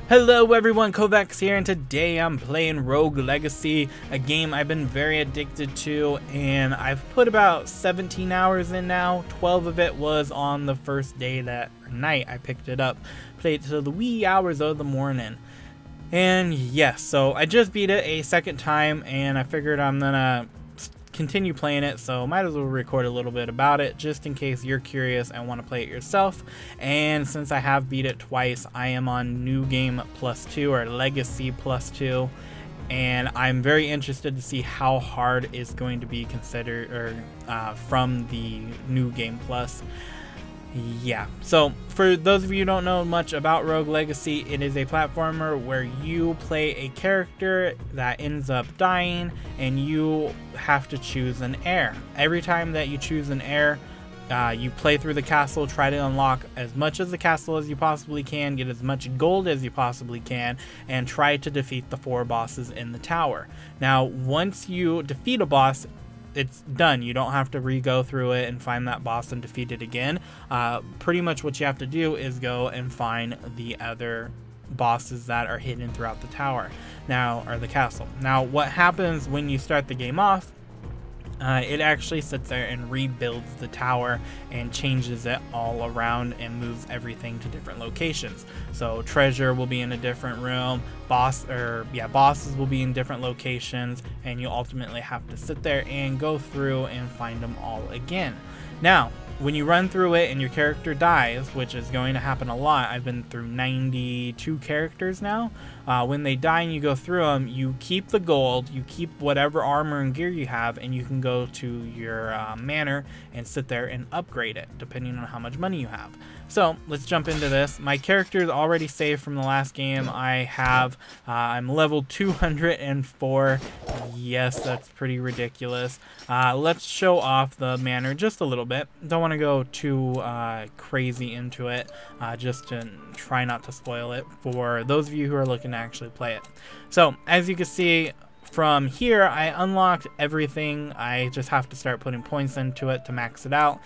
Hello everyone, Covex here, and today I'm playing Rogue Legacy, a game I've been very addicted to, and I've put about 17 hours in now. 12 of it was on the first day night I picked it up. Played till the wee hours of the morning. And yes, so I just beat it a second time, and I figured I'm gonna continue playing it, so might as well record a little bit about it just in case you're curious and want to play it yourself. And since I have beat it twice, I am on New Game +2 or Legacy +2, and I'm very interested to see how hard is going to be considered or from the New Game Plus. Yeah, so for those of you who don't know much about Rogue Legacy, it is a platformer where you play a character that ends up dying and you have to choose an heir. Every time that you choose an heir, you play through the castle, try to unlock as much of the castle as you possibly can, get as much gold as you possibly can, and try to defeat the 4 bosses in the tower. Now, once you defeat a boss, it's done. You don't have to re-go through it and find that boss and defeat it again. Pretty much what you have to do is go and find the other bosses that are hidden throughout the tower now, or the castle. Now, what happens when you start the game off, it actually sits there and rebuilds the tower and changes it all around and moves everything to different locations. So treasure will be in a different room, bosses will be in different locations, and you ultimately have to sit there and go through and find them all again. Now, when you run through it and your character dies, which is going to happen a lot, I've been through 92 characters now. When they die and you go through them, you keep the gold, you keep whatever armor and gear you have, and you can go to your manor and sit there and upgrade it, depending on how much money you have. So let's jump into this. My character is already saved from the last game. I'm level 204. Yes, that's pretty ridiculous. Let's show off the manor just a little bit. Don't want to go too crazy into it, just to try not to spoil it for those of you who are looking to actually play it. So as you can see from here, I unlocked everything. I just have to start putting points into it to max it out.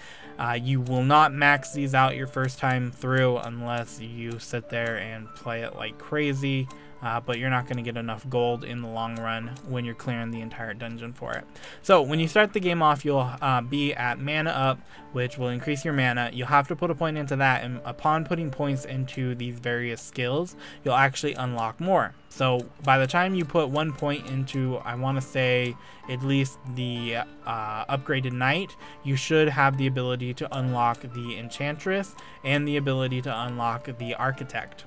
You will not max these out your first time through unless you sit there and play it like crazy. But you're not going to get enough gold in the long run when you're clearing the entire dungeon for it. So when you start the game off, you'll be at mana up, which will increase your mana. You'll have to put a point into that, and upon putting points into these various skills, you'll actually unlock more. So by the time you put 1 point into, I want to say, at least the upgraded knight, you should have the ability to unlock the enchantress and the ability to unlock the architect.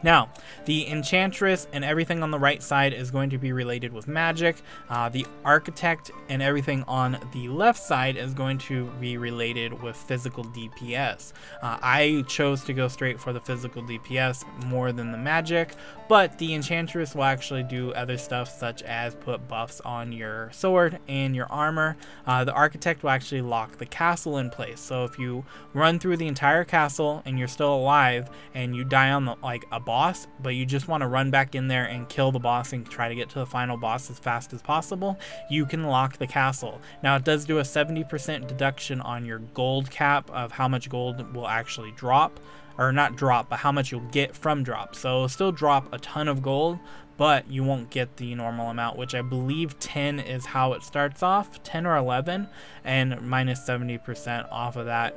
Now, the enchantress and everything on the right side is going to be related with magic. The architect and everything on the left side is going to be related with physical DPS. I chose to go straight for the physical DPS more than the magic, but the enchantress will actually do other stuff such as put buffs on your sword and your armor. The architect will actually lock the castle in place. So if you run through the entire castle and you're still alive and you die on a boss, but you just want to run back in there and kill the boss and try to get to the final boss as fast as possible, you can lock the castle. Now, it does do a 70% deduction on your gold cap of how much gold will actually drop, or not drop, but how much you'll get from drop. So it'll still drop a ton of gold, but you won't get the normal amount, which I believe 10 is how it starts off, 10 or 11, and minus 70% off of that,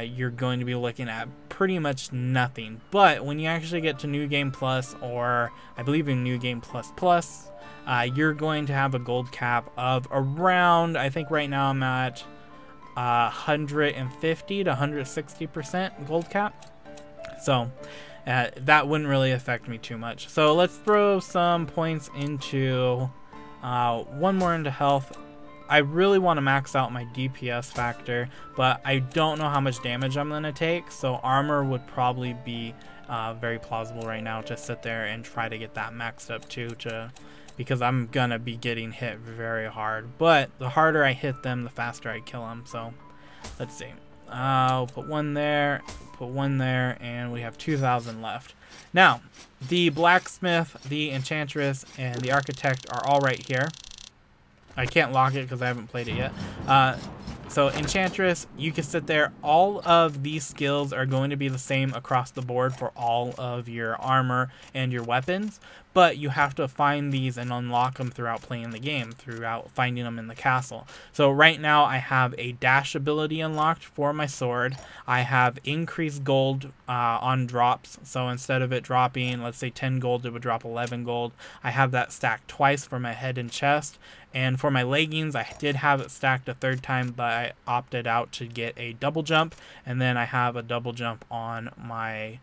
you're going to be looking at pretty much nothing. But when you actually get to New Game Plus, or I believe in New Game Plus, you're going to have a gold cap of around, I think right now I'm at 150 to 160% gold cap. So that wouldn't really affect me too much. So let's throw some points into one more into health. I really want to max out my DPS factor, but I don't know how much damage I'm going to take, so armor would probably be very plausible right now to sit there and try to get that maxed up too, because I'm going to be getting hit very hard. But the harder I hit them, the faster I kill them. So let's see. I'll put one there, and we have 2,000 left. Now, the blacksmith, the enchantress, and the architect are all right here. I can't lock it because I haven't played it yet. So Enchantress, you can sit there. All of these skills are going to be the same across the board for all of your armor and your weapons, but you have to find these and unlock them throughout playing the game, throughout finding them in the castle. So right now I have a dash ability unlocked for my sword. I have increased gold on drops, so instead of it dropping, let's say 10 gold, it would drop 11 gold. I have that stacked twice for my head and chest. And for my leggings, I did have it stacked a third time, but I opted out to get a double jump. And then I have a double jump on my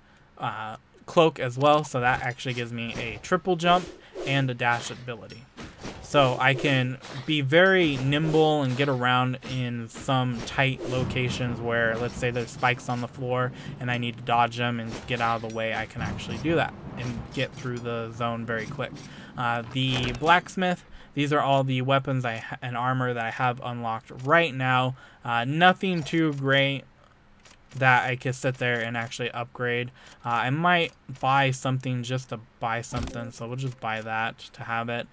cloak as well. So that actually gives me a triple jump and a dash ability. So I can be very nimble and get around in some tight locations where, let's say there's spikes on the floor and I need to dodge them and get out of the way. I can actually do that and get through the zone very quick. The blacksmith, these are all the weapons and armor that I have unlocked right now. Nothing too great that I could sit there and actually upgrade. I might buy something just to buy something, so we'll just buy that to have it.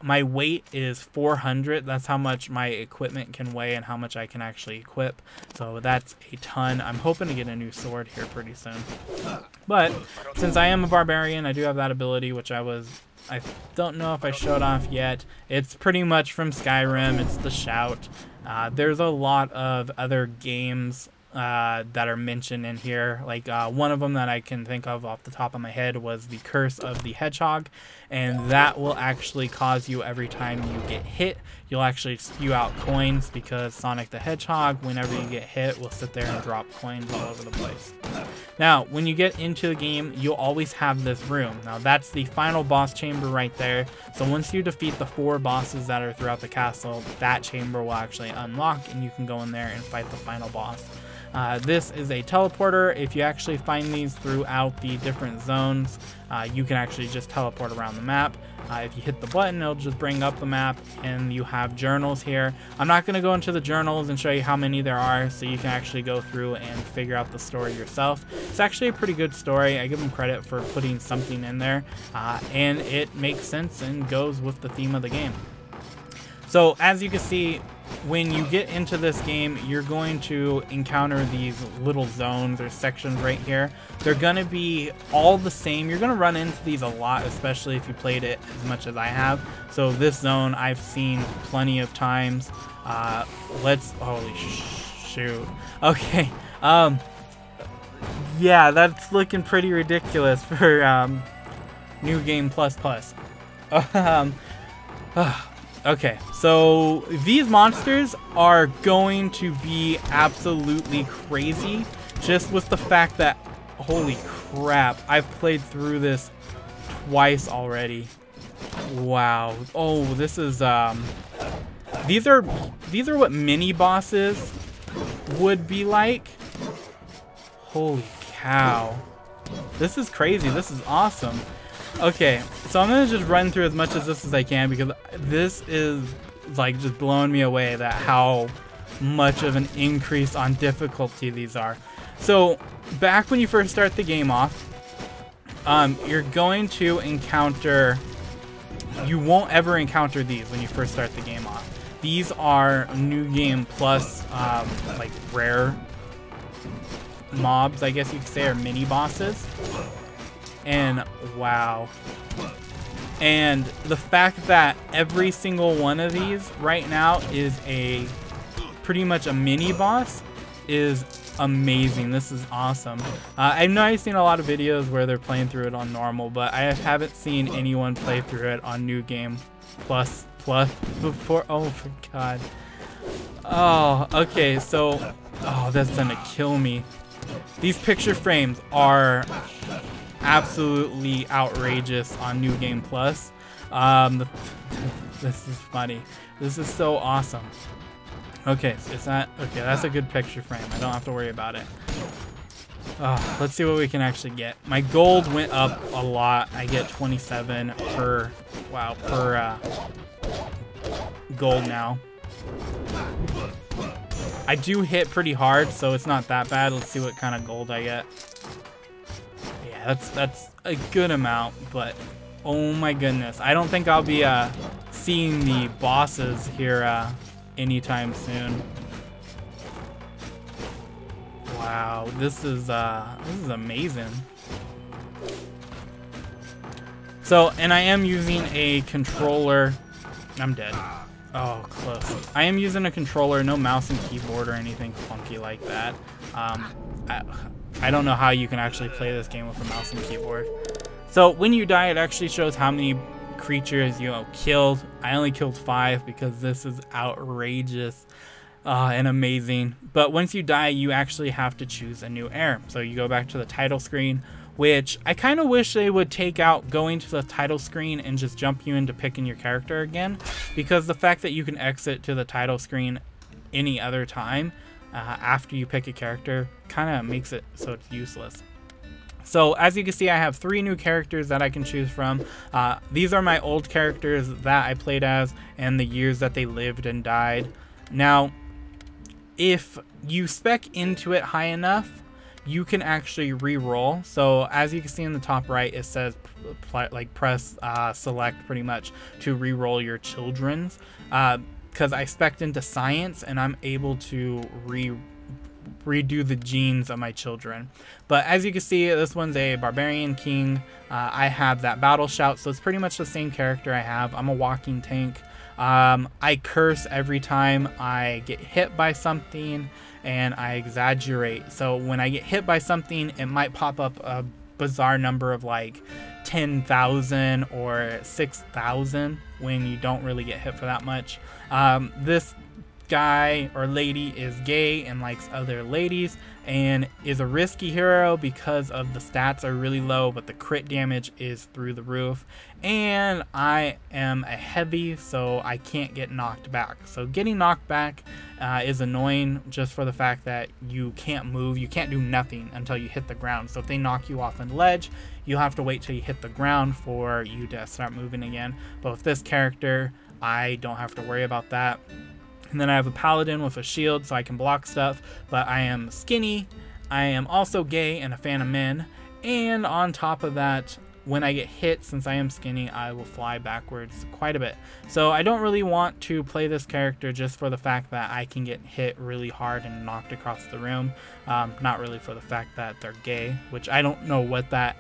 My weight is 400. That's how much my equipment can weigh and how much I can actually equip. So that's a ton. I'm hoping to get a new sword here pretty soon. But since I am a barbarian, I do have that ability, which I don't know if I showed off yet. It's pretty much from Skyrim. It's the shout. There's a lot of other games that are mentioned in here. Like one of them that I can think of off the top of my head was the Curse of the Hedgehog, and that will actually cause you, every time you get hit, you'll actually spew out coins, because Sonic the Hedgehog, whenever you get hit, will sit there and drop coins all over the place. Now, when you get into the game, you'll always have this room. Now, that's the final boss chamber right there. So once you defeat the 4 bosses that are throughout the castle, that chamber will actually unlock, and you can go in there and fight the final boss. This is a teleporter. If you actually find these throughout the different zones, you can actually just teleport around the map. If you hit the button, it'll just bring up the map, and you have journals here. I'm not going to go into the journals and show you how many there are, so you can actually go through and figure out the story yourself. It's actually a pretty good story. I give them credit for putting something in there, and it makes sense and goes with the theme of the game. So as you can see, when you get into this game, you're going to encounter these little zones or sections right here. They're going to be all the same. You're going to run into these a lot, especially if you played it as much as I have. So this zone I've seen plenty of times. Holy shoot. Okay. Yeah, that's looking pretty ridiculous for New Game Plus Plus. Okay, so these monsters are going to be absolutely crazy, just with the fact that, holy crap, I've played through this twice already. Wow. Oh, this is these are what mini bosses would be like. Holy cow. This is crazy. This is awesome. Okay, so I'm gonna just run through as much of this as I can, because this is like just blowing me away that how much of an increase on difficulty these are. So back when you first start the game off, you're going to encounter, you won't ever encounter these when you first start the game off. These are New Game Plus like rare mobs, I guess you could say, or mini bosses. And wow. And the fact that every single one of these right now is pretty much a mini boss is amazing. This is awesome. I know I've seen a lot of videos where they're playing through it on normal, but I haven't seen anyone play through it on New Game Plus before. Oh my god. Oh, okay, so that's gonna kill me. These picture frames are absolutely outrageous on New Game Plus. This is funny. This is so awesome. Okay, so is that okay? That's a good picture frame. I don't have to worry about it. Let's see what we can actually get. My gold went up a lot. I get 27 per gold now. I do hit pretty hard, so it's not that bad. Let's see what kind of gold I get. That's a good amount, but oh my goodness, I don't think I'll be seeing the bosses here anytime soon. Wow, this is amazing. So, and I am using a controller. I'm dead. Oh, close. I am using a controller, no mouse and keyboard or anything funky like that. I don't know how you can actually play this game with a mouse and keyboard. So when you die, it actually shows how many creatures you killed. I only killed 5 because this is outrageous and amazing. But once you die, you actually have to choose a new heir. So you go back to the title screen, which I kind of wish they would take out going to the title screen and just jump you into picking your character again, because the fact that you can exit to the title screen any other time after you pick a character kind of makes it so it's useless. So as you can see, I have 3 new characters that I can choose from. These are my old characters that I played as and the years that they lived and died. Now, if you spec into it high enough, you can actually re-roll. So as you can see in the top right, it says like press select pretty much to re-roll your children's, because I spec'd into science and I'm able to redo the genes of my children. But as you can see, this one's a barbarian king. I have that battle shout, so it's pretty much the same character I have. I'm a walking tank. I curse every time I get hit by something, and I exaggerate. So when I get hit by something, it might pop up a bizarre number of like 10,000 or 6,000 when you don't really get hit for that much. This guy or lady is gay and likes other ladies and is a risky hero because of the stats are really low, but the crit damage is through the roof. And I am a heavy, so I can't get knocked back. So getting knocked back is annoying just for the fact that you can't move, you can't do nothing until you hit the ground. So if they knock you off on the ledge, you'll have to wait till you hit the ground for you to start moving again. But with this character, I don't have to worry about that. And then I have a paladin with a shield so I can block stuff, but I am skinny, I am also gay and a fan of men, and on top of that, when I get hit, since I am skinny, I will fly backwards quite a bit. So I don't really want to play this character just for the fact that I can get hit really hard and knocked across the room, not really for the fact that they're gay, which I don't know what that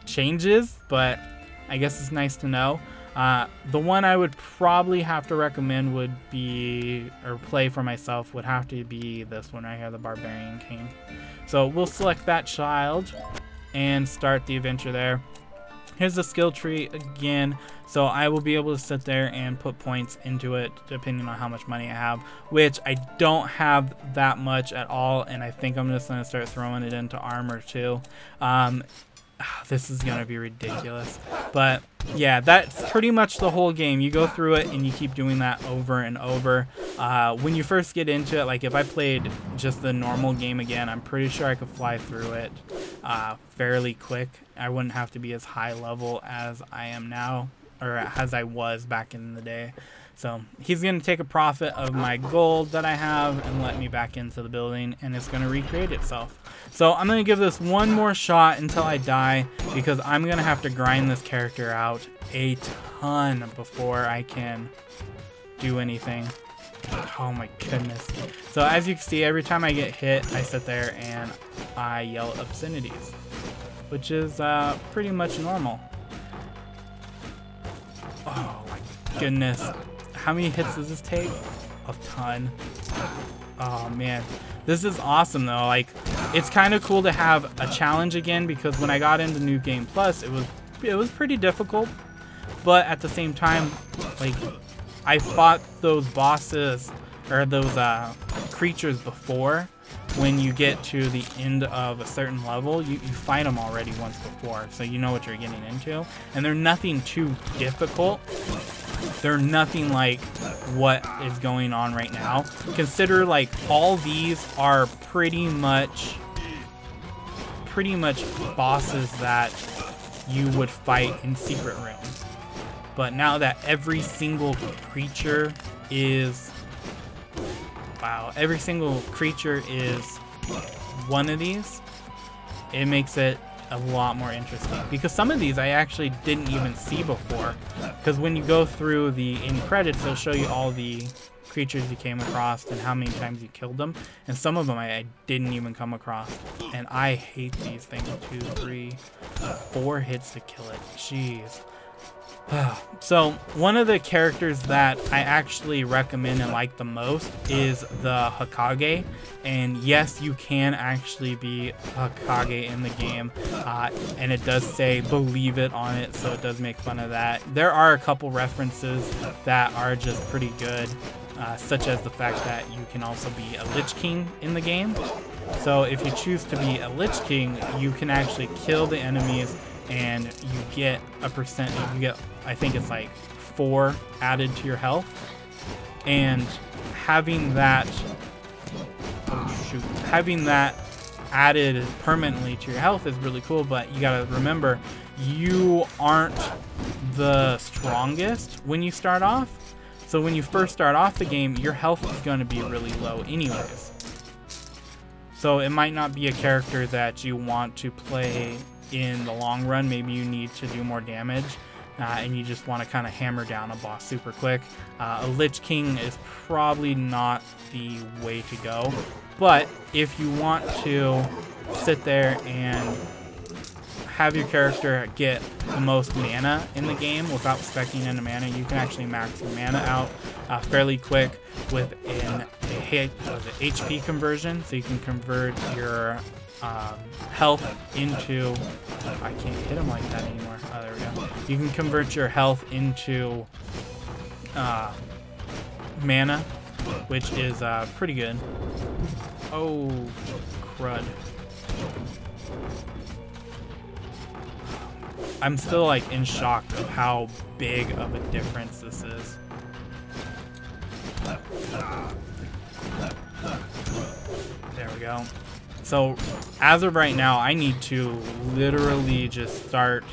changes, but I guess it's nice to know. The one I would probably have to recommend would be, or play for myself, would have to be this one right here, the Barbarian King. So we'll select that child and start the adventure there. Here's the skill tree again, so I will be able to sit there and put points into it depending on how much money I have, which I don't have that much at all, and I think I'm just going to start throwing it into armor too. This is gonna be ridiculous, but yeah, that's pretty much the whole game. You go through it and you keep doing that over and over. When you first get into it, like if I played just the normal game again, I'm pretty sure I could fly through it fairly quick. I wouldn't have to be as high level as I am now, or as I was back in the day. So he's going to take a profit of my gold that I have and let me back into the building, and it's going to recreate itself. So I'm going to give this one more shot until I die, because I'm going to have to grind this character out a ton before I can do anything. Oh my goodness. So as you can see, every time I get hit, I sit there and I yell obscenities, which is pretty much normal. Oh my goodness. How many hits does this take? A ton. Oh man, this is awesome though. Like, it's kind of cool to have a challenge again, because when I got into New Game Plus, it was pretty difficult, but at the same time, like, I fought those bosses or those creatures before. When you get to the end of a certain level, you fight them already once before, so you know what you're getting into, and they're nothing too difficult. They're nothing like what is going on right now. Consider, like, all these are pretty much bosses that you would fight in secret rooms. But now that every single creature is, wow, every single creature is one of these, it makes it a lot more interesting, because some of these I actually didn't even see before, because when you go through the end credits, they'll show you all the creatures you came across and how many times you killed them. And some of them I didn't even come across. And I hate these things. 2, 3, 4 hits to kill it. Jeez. So one of the characters that I actually recommend and like the most is the Hokage, and yes, you can actually be Hokage in the game, and it does say believe it on it, so it does make fun of that. There are a couple references that are just pretty good, such as the fact that you can also be a Lich King in the game. So if you choose to be a Lich King, you can actually kill the enemies and you get a percent, you get, I think it's like 4 added to your health. And having that, having that added permanently to your health is really cool, but you gotta remember, you aren't the strongest when you start off. So when you first start off the game, your health is gonna be really low anyways. So it might not be a character that you want to play in the long run. Maybe you need to do more damage and you just want to kind of hammer down a boss super quick. A Lich King is probably not the way to go, but if you want to sit there and have your character get the most mana in the game without specking into mana, you can actually max your mana out fairly quick with an HP conversion. So you can convert your health into, I can't hit him like that anymore. Oh, there we go. You can convert your health into mana, which is pretty good. Oh, crud. I'm still like in shock of how big of a difference this is. There we go. So as of right now, I need to literally just start,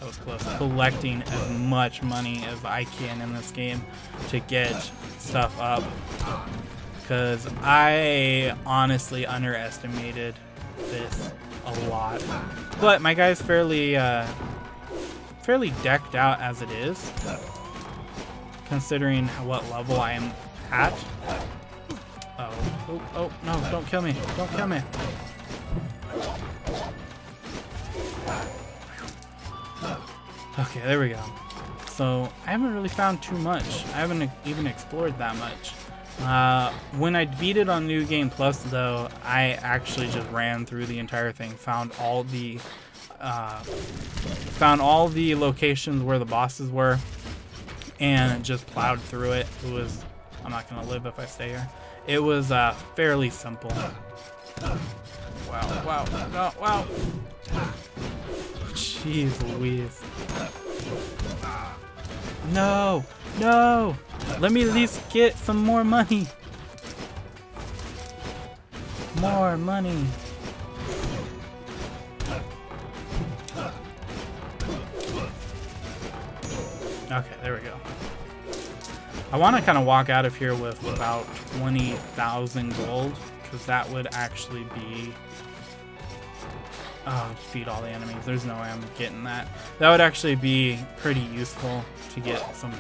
that was close, collecting as much money as I can in this game to get stuff up, because I honestly underestimated this a lot. But my guy's fairly decked out as it is, considering what level I am at. Oh, no, don't kill me. Don't kill me. Okay, there we go. So, I haven't really found too much. I haven't even explored that much. When I beat it on New Game Plus, though, I actually just ran through the entire thing, found all the locations where the bosses were, and just plowed through it. It was, I'm not gonna live if I stay here. It was fairly simple. Wow, no, wow. Jeez Louise. No, let me at least get some more money. More money. Okay, there we go. I want to kind of walk out of here with about 20,000 gold, because that would actually be... Oh, defeat all the enemies. There's no way I'm getting that. That would actually be pretty useful to get some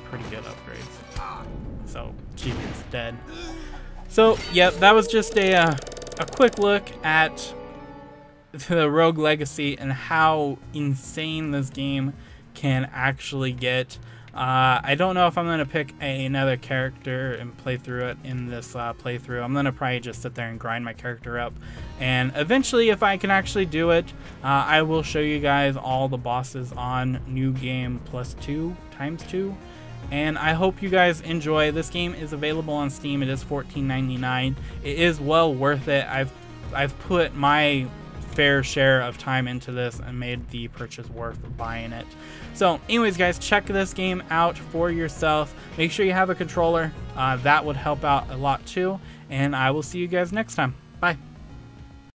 pretty good upgrades. So, Chibi is dead. So, yep, that was just a quick look at the Rogue Legacy and how insane this game can actually get. I don't know if I'm going to pick another character and play through it in this playthrough. I'm going to probably just sit there and grind my character up. And eventually, if I can actually do it, I will show you guys all the bosses on New Game Plus 2 ×2. And I hope you guys enjoy. This game is available on Steam. It is $14.99. It is well worth it. I've put my fair share of time into this and made the purchase worth buying it. So anyways, guys, check this game out for yourself. Make sure you have a controller. That would help out a lot too. And I will see you guys next time. Bye.